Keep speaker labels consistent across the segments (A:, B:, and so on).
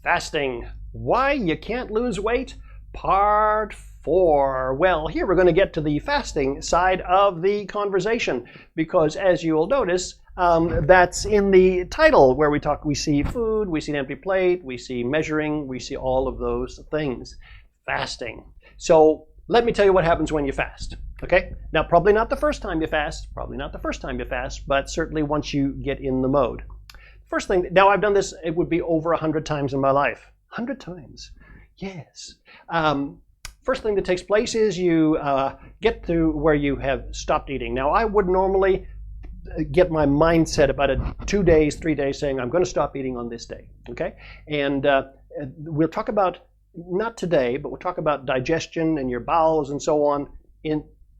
A: Fasting, why you can't lose weight, part 4. Well, here we're going to get to the fasting side of the conversation because, as you will notice, that's in the title where we see food, we see an empty plate, we see measuring, we see all of those things. Fasting. So let me tell you what happens when you fast. Okay? Now, probably not the first time you fast, but certainly once you get in the mode. First thing, now I've done this, it would be over 100 times in my life. 100 times. Yes. First thing that takes place is you get to where you have stopped eating. Now, I would normally get my mindset about it 2 days, 3 days, saying I'm going to stop eating on this day. Okay? And we'll talk about, not today, but we'll talk about digestion and your bowels and so on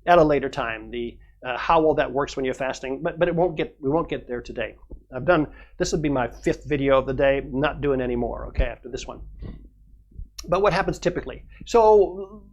A: at a later time. How all that works when you're fasting, but we won't get there today. This would be my 5th video of the day, not doing any more, okay, after this one. But what happens typically? So,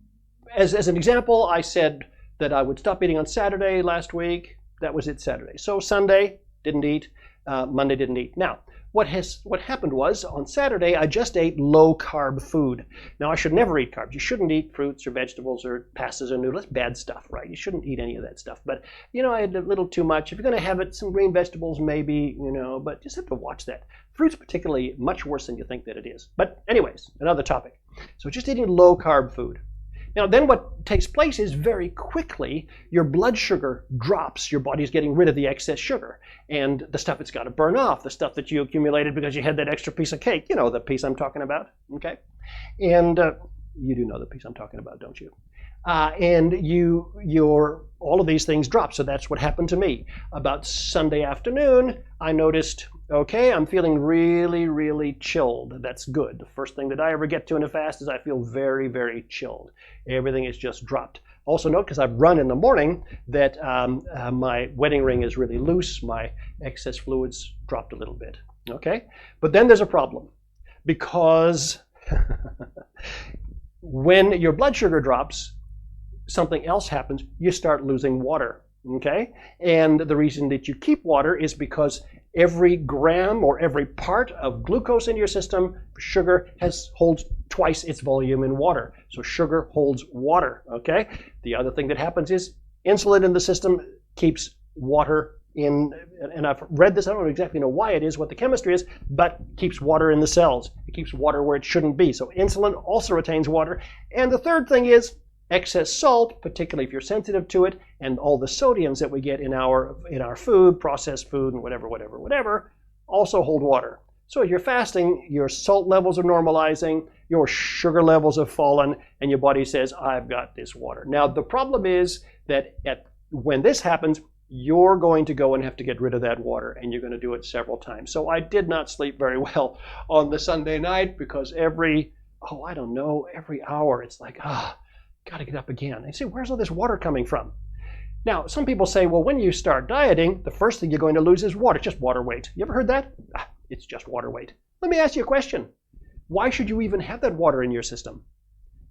A: as an example, I said that I would stop eating on Saturday last week. That was it, Saturday. So Sunday, didn't eat. Monday, didn't eat. Now, what happened was, on Saturday, I just ate low-carb food. Now, I should never eat carbs. You shouldn't eat fruits or vegetables or pastas or noodles. That's bad stuff, right? You shouldn't eat any of that stuff. But, I had a little too much. If you're going to have it, some green vegetables maybe, but just have to watch that. Fruit's particularly much worse than you think that it is. But anyways, another topic. So just eating low-carb food. Now, then what takes place is very quickly your blood sugar drops. Your body's getting rid of the excess sugar and the stuff it's got to burn off, the stuff that you accumulated because you had that extra piece of cake. You know the piece I'm talking about, okay? And you do know the piece I'm talking about, don't you? And all of these things drop. So that's what happened to me. About Sunday afternoon, I noticed, okay, I'm feeling really, really chilled. That's good. The first thing that I ever get to in a fast is I feel very, very chilled. Everything is just dropped. Also note, because I've run in the morning, that my wedding ring is really loose. My excess fluids dropped a little bit. Okay? But then there's a problem. Because when your blood sugar drops, something else happens. You start losing water. Okay? And the reason that you keep water is because every gram or every part of glucose in your system, sugar holds twice its volume in water. So sugar holds water, okay? The other thing that happens is insulin in the system keeps water in, and I've read this, I don't exactly know why it is, what the chemistry is, but keeps water in the cells. It keeps water where it shouldn't be. So insulin also retains water. And the third thing is excess salt, particularly if you're sensitive to it, and all the sodiums that we get in our food, processed food, and whatever, also hold water. So if you're fasting, your salt levels are normalizing, your sugar levels have fallen, and your body says, I've got this water. Now, the problem is that when this happens, you're going to go and have to get rid of that water, and you're going to do it several times. So I did not sleep very well on the Sunday night because every hour, it's like, got to get up again. And say, where's all this water coming from? Now, some people say, well, when you start dieting, the first thing you're going to lose is water, just water weight. You ever heard that? It's just water weight. Let me ask you a question. Why should you even have that water in your system?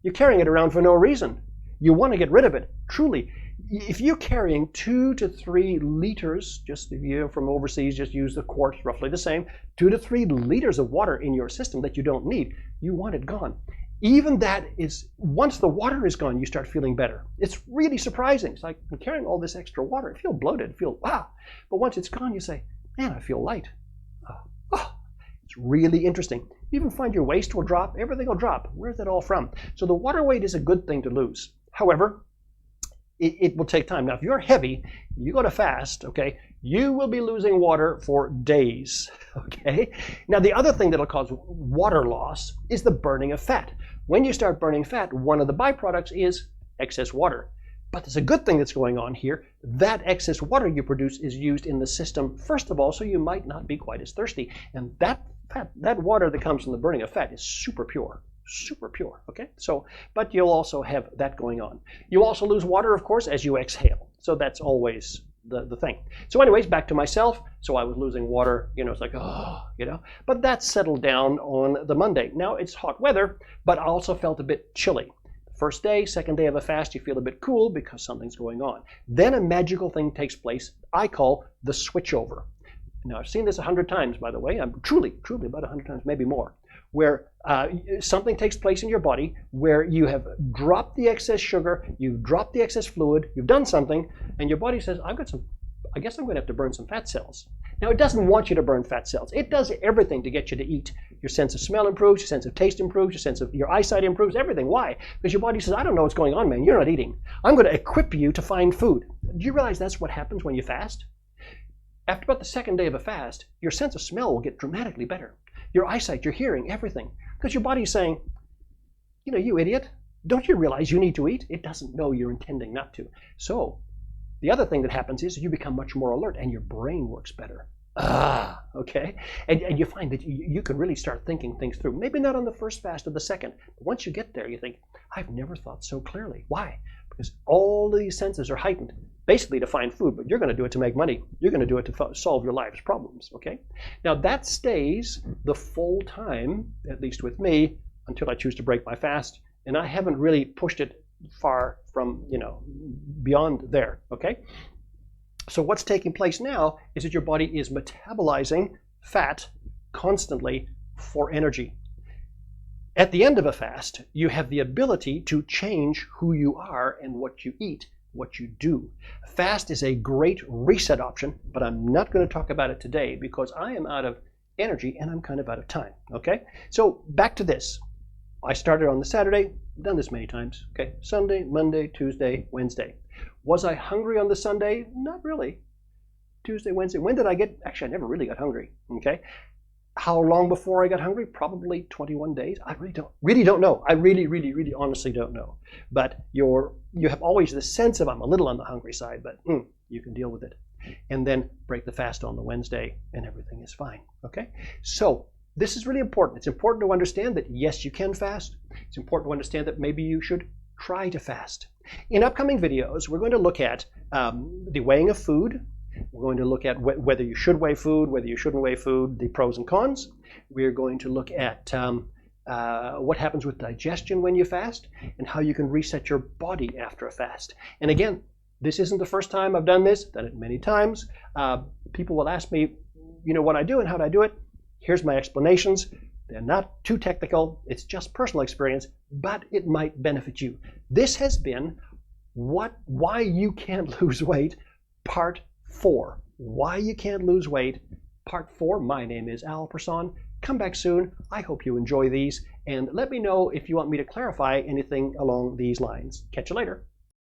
A: You're carrying it around for no reason. You want to get rid of it. Truly, if you're carrying 2 to 3 liters, just if you're from overseas, just use the quart, roughly the same, 2 to 3 liters of water in your system that you don't need, you want it gone. Even that is, once the water is gone, you start feeling better. It's really surprising. It's like, I'm carrying all this extra water. I feel bloated. I feel, wow. But once it's gone, you say, man, I feel light. It's really interesting. You even find your waist will drop. Everything will drop. Where's that all from? So the water weight is a good thing to lose. However, it will take time. Now, if you're heavy, you go to fast, okay, you will be losing water for days, okay? Now, the other thing that'll cause water loss is the burning of fat. When you start burning fat, one of the byproducts is excess water. But there's a good thing that's going on here. That excess water you produce is used in the system, first of all, so you might not be quite as thirsty. And that water that comes from the burning of fat is super pure. Super pure, okay? So, but you'll also have that going on. You also lose water, of course, as you exhale. So that's always the thing. So anyways, back to myself. So I was losing water, it's like, but that settled down on the Monday. Now it's hot weather, but I also felt a bit chilly. First day, second day of a fast, you feel a bit cool because something's going on. Then a magical thing takes place I call the switchover. Now, I've seen this 100 times, by the way. I'm truly about 100 times, maybe more, where something takes place in your body where you have dropped the excess sugar, you've dropped the excess fluid, you've done something, and your body says, I guess I'm going to have to burn some fat cells. Now, it doesn't want you to burn fat cells. It does everything to get you to eat. Your sense of smell improves, your sense of taste improves, your sense of your eyesight improves, everything. Why? Because your body says, I don't know what's going on, man. You're not eating. I'm going to equip you to find food. Do you realize that's what happens when you fast? After about the second day of a fast, your sense of smell will get dramatically better. Your eyesight, your hearing, everything. Because your body's saying, you know, you idiot, don't you realize you need to eat? It doesn't know you're intending not to. So the other thing that happens is you become much more alert and your brain works better. Okay? And you find that you can really start thinking things through. Maybe not on the first fast or the second, but once you get there, you think, I've never thought so clearly. Why? Because all these senses are heightened, basically to find food, but you're going to do it to make money. You're going to do it to solve your life's problems, okay? Now that stays the full time, at least with me, until I choose to break my fast, and I haven't really pushed it far from, beyond there, okay? So what's taking place now is that your body is metabolizing fat constantly for energy. At the end of a fast, you have the ability to change who you are and what you eat, what you do. Fast is a great reset option, but I'm not going to talk about it today because I am out of energy and I'm kind of out of time, okay? So back to this. I started on the Saturday, done this many times, okay? Sunday, Monday, Tuesday, Wednesday. Was I hungry on the Sunday? Not really. Tuesday, Wednesday. When did I get, actually I never really got hungry, okay? How long before I got hungry? Probably 21 days. I really don't know. I really honestly don't know. But you have always the sense of I'm a little on the hungry side, but you can deal with it. And then break the fast on the Wednesday and everything is fine, okay? So this is really important. It's important to understand that yes, you can fast. It's important to understand that maybe you should try to fast. In upcoming videos, we're going to look at the weighing of food. We're going to look at whether you should weigh food, whether you shouldn't weigh food, the pros and cons. We're going to look at what happens with digestion when you fast and how you can reset your body after a fast. And again, this isn't the first time I've done this, done it many times. People will ask me, what I do and how do I do it. Here's my explanations. They're not too technical. It's just personal experience, but it might benefit you. This has been Why You Can't Lose Weight, Part 4. Why You Can't Lose Weight, Part 4. My name is Persohn. Come back soon. I hope you enjoy these, and let me know if you want me to clarify anything along these lines. Catch you later.